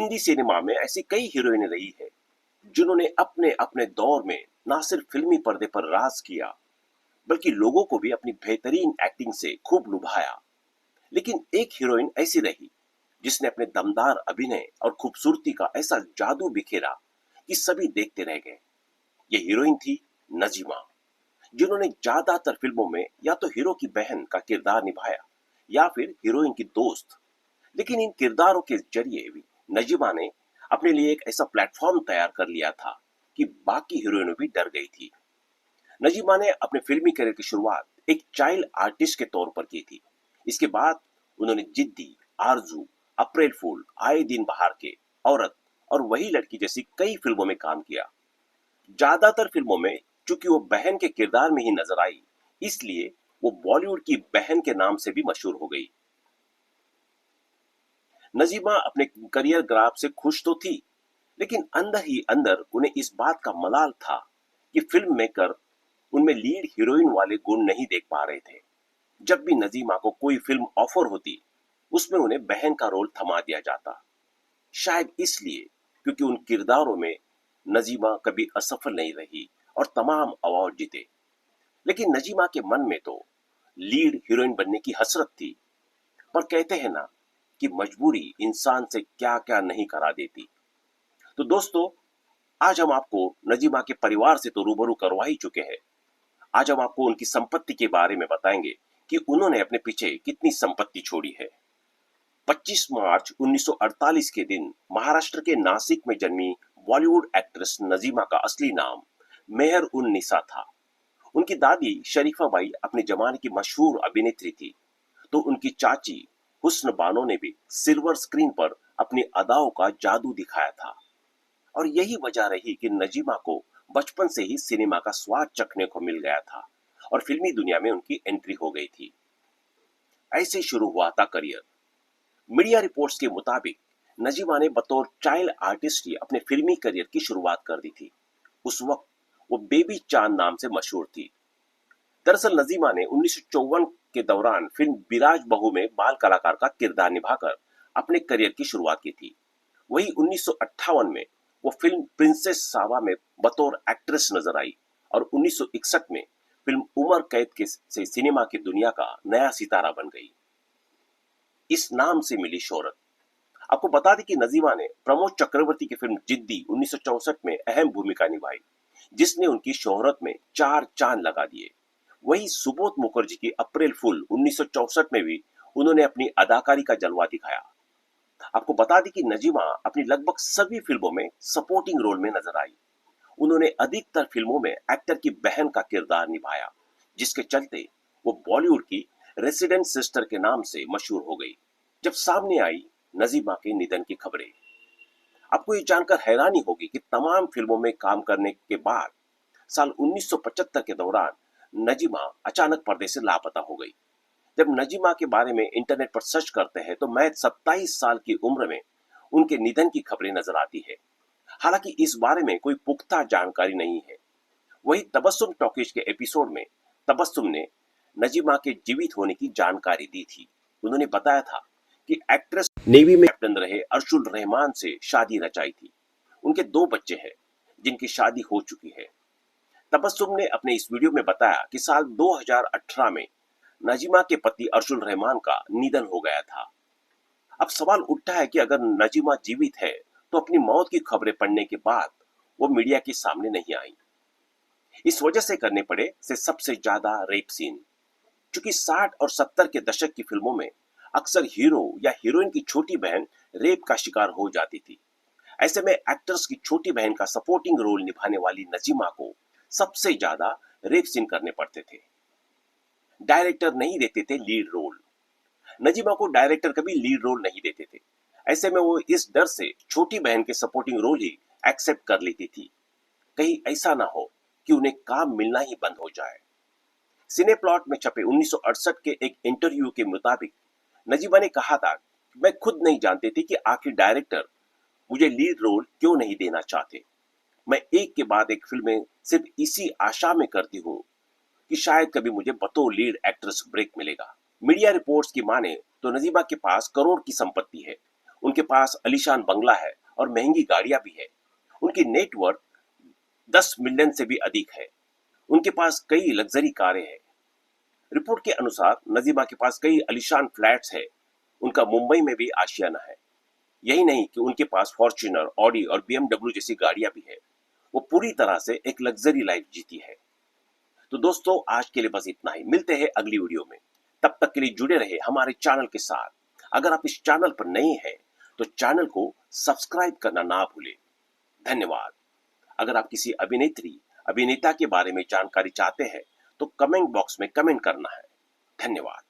Hindi cinema में ऐसी कई हीरोइनें रही है जिन्होंने अपने अपने दौर में ना सिर्फ फिल्मी पर्दे पर राज किया बल्कि लोगों को भी अपनी बेहतरीन एक्टिंग से खूब लुभाया। लेकिन एक हीरोइन ऐसी रही जिसने अपने दमदार अभिनय और खूबसूरती का ऐसा जादू बिखेरा कि सभी देखते रह गए। ये हीरोइन थी नजीमा, जिन्होंने ज्यादातर फिल्मों में या तो हीरो की बहन का किरदार निभाया या फिर हीरोइन की दोस्त। लेकिन इन किरदारों के जरिए भी नजीमा ने अपने लिए एक ऐसा प्लेटफॉर्म तैयार कर लिया था कि बाकी हीरोइनें भी डर गई थी। नजीमा ने अपने फिल्मी करियर की शुरुआत एक चाइल्ड आर्टिस्ट के तौर पर की थी। इसके बाद उन्होंने जिद्दी, आरजू, अप्रैल फूल, आए दिन बाहर के, औरत और वही लड़की जैसी कई फिल्मों में काम किया। ज्यादातर फिल्मों में चूंकि वो बहन के किरदार में ही नजर आई, इसलिए वो बॉलीवुड की बहन के नाम से भी मशहूर हो गई। नजीमा अपने करियर ग्राफ से खुश तो थी, लेकिन अंदर ही अंदर उन्हें इस बात का मलाल था कि फिल्म मेकर उनमें लीड हीरोइन वाले गुण नहीं देख पा रहे थे। जब भी नजीमा को कोई फिल्म ऑफर होती, उसमें उन्हें बहन का रोल थमा दिया जाता। शायद इसलिए क्योंकि उन किरदारों में नजीमा कभी असफल नहीं रही और तमाम अवार्ड जीते। लेकिन नजीमा के मन में तो लीड हीरोइन बनने की हसरत थी। पर कहते हैं ना कि मजबूरी इंसान से क्या क्या नहीं करा देती। तो दोस्तों, आज हम आपको नजीमा के परिवार से तो रूबरू करवा ही चुके हैं। आज हम आपको उनकी संपत्ति के बारे में बताएंगे कि उन्होंने अपने पीछे कितनी संपत्ति छोड़ी है। 25 मार्च 1948 के दिन महाराष्ट्र के नासिक में जन्मी बॉलीवुड एक्ट्रेस नजीमा का असली नाम मेहर उन निसा था। उनकी दादी शरीफा बाई अपने जमाने की मशहूर अभिनेत्री थी, तो उनकी चाची हुस्न बानो ने भी सिल्वर स्क्रीन पर अपनी अदाओं का जादू दिखाया था। और यही वजह रही कि नजीमा को बचपन से ही सिनेमा का स्वाद चखने को मिल गया था और फिल्मी दुनिया में उनकी एंट्री हो गई थी। ऐसे शुरू हुआ था करियर। मीडिया रिपोर्ट्स के मुताबिक नजीमा ने बतौर चाइल्ड आर्टिस्ट ही अपने फिल्मी करियर की शुरुआत कर दी थी। उस वक्त वो बेबी चांद नाम से मशहूर थी। दरअसल नजीमा ने 1954 के दौरान फिल्म बिराज बहू में बाल कलाकार का किरदार निभाकर अपने करियर की शुरुआत की थी। वही 1958 में वो फिल्म प्रिंसेस सावा में बतौर एक्ट्रेस नजर आई और 1961 में फिल्म उमर कैद के से सिनेमा की दुनिया का नया सितारा बन गई। इस नाम से मिली शोहरत। आपको बता दें कि नजीमा ने प्रमोद चक्रवर्ती की फिल्म जिद्दी 1964 में अहम भूमिका निभाई, जिसने उनकी शोहरत में 4 चांद लगा दिए। वही सुबोध मुखर्जी की अप्रैल फूल 1964 में भी उन्होंने अपनी अदाकारी का जलवा दिखाया। आपको बता दें कि नजीमा अपनी लगभग सभी फिल्मों में सपोर्टिंग रोल में नजर आई। उन्होंने अधिकतर फिल्मों में एक्टर की बहन का किरदार निभाया, जिसके चलते वो बॉलीवुड की रेसिडेंट सिस्टर के नाम से मशहूर हो गई। जब सामने आई नजीमा के निधन की खबरें, आपको ये जानकर हैरानी होगी कि तमाम फिल्मों में काम करने के बाद साल 1975 के दौरान नजीमा अचानक पर्दे से लापता हो गई। जब नजीमा के बारे में इंटरनेट पर सर्च करते हैं तो महज 27 साल की उम्र में उनके निधन की खबरें नजर आती है। हालांकि इस बारे में कोई पुख्ता जानकारी नहीं है। वही तबस्सुम टॉकीज के एपिसोड में तबस्सुम ने नजीमा के जीवित होने की जानकारी दी थी। उन्होंने बताया था कि एक्ट्रेस नेवी में कैप्टन रहे अर्शुल रहमान से शादी रचाई थी। उनके 2 बच्चे हैं जिनकी शादी हो चुकी है। तबस्सुम ने अपने इस वीडियो में बताया कि साल 2018 में नजीमा के पति अर्शुल रहमान का निधन हो गया था। अब सवाल उठता है कि अगर नजीमा जीवित है तो अपनी मौत की खबरें पढ़ने के बाद वो मीडिया के सामने नहीं आई। इस वजह से करने पड़े से सबसे ज्यादा रेप सीन। चूंकि 60 और 70 के दशक की फिल्मों में अक्सर हीरो या हीरोइन की छोटी बहन रेप का शिकार हो जाती थी। ऐसे में एक्टर्स की छोटी बहन का सपोर्टिंग रोल निभाने वाली नजीमा को सबसे ज्यादा रेप सीन करने पड़ते थे। डायरेक्टर नहीं देते थे लीड रोल। नजीमा को डायरेक्टर कभी लीड रोल नहीं देते थे। ऐसे में वो इस डर से छोटी बहन के सपोर्टिंग रोल ही एक्सेप्ट कर लेती थी, कहीं ऐसा ना हो कि उन्हें काम मिलना ही बंद हो जाए। सिने प्लॉट में छपे 1968 के एक इंटरव्यू के मुताबिक नजीमा ने कहा था, मैं खुद नहीं जानती थी कि आखिर डायरेक्टर मुझे लीड रोल क्यों नहीं देना चाहते। मैं एक के बाद एक फिल्में सिर्फ इसी आशा में करती हूँ कि शायद कभी मुझे बतौर लीड एक्ट्रेस ब्रेक मिलेगा। मीडिया रिपोर्ट्स की माने तो नजीमा के पास करोड़ की संपत्ति है। उनके पास आलीशान बंगला है और महंगी गाड़ियां भी है। उनकी नेटवर्थ 10 मिलियन से भी अधिक है। उनके पास कई लग्जरी कारें हैं। रिपोर्ट के अनुसार नजीमा के पास कई आलीशान फ्लैट्स है। उनका मुंबई में भी आशियाना है। यही नहीं कि उनके पास फॉर्च्यूनर, ऑडी और बीएमडब्ल्यू जैसी गाड़ियां भी है। वो पूरी तरह से एक लग्जरी लाइफ जीती है। तो दोस्तों, आज के लिए बस इतना ही। मिलते हैं अगली वीडियो में। तब तक के लिए जुड़े रहे हमारे चैनल के साथ। अगर आप इस चैनल पर नए हैं तो चैनल को सब्सक्राइब करना ना भूलें। धन्यवाद। अगर आप किसी अभिनेत्री, अभिनेता के बारे में जानकारी चाहते हैं तो कमेंट बॉक्स में कमेंट करना है। धन्यवाद।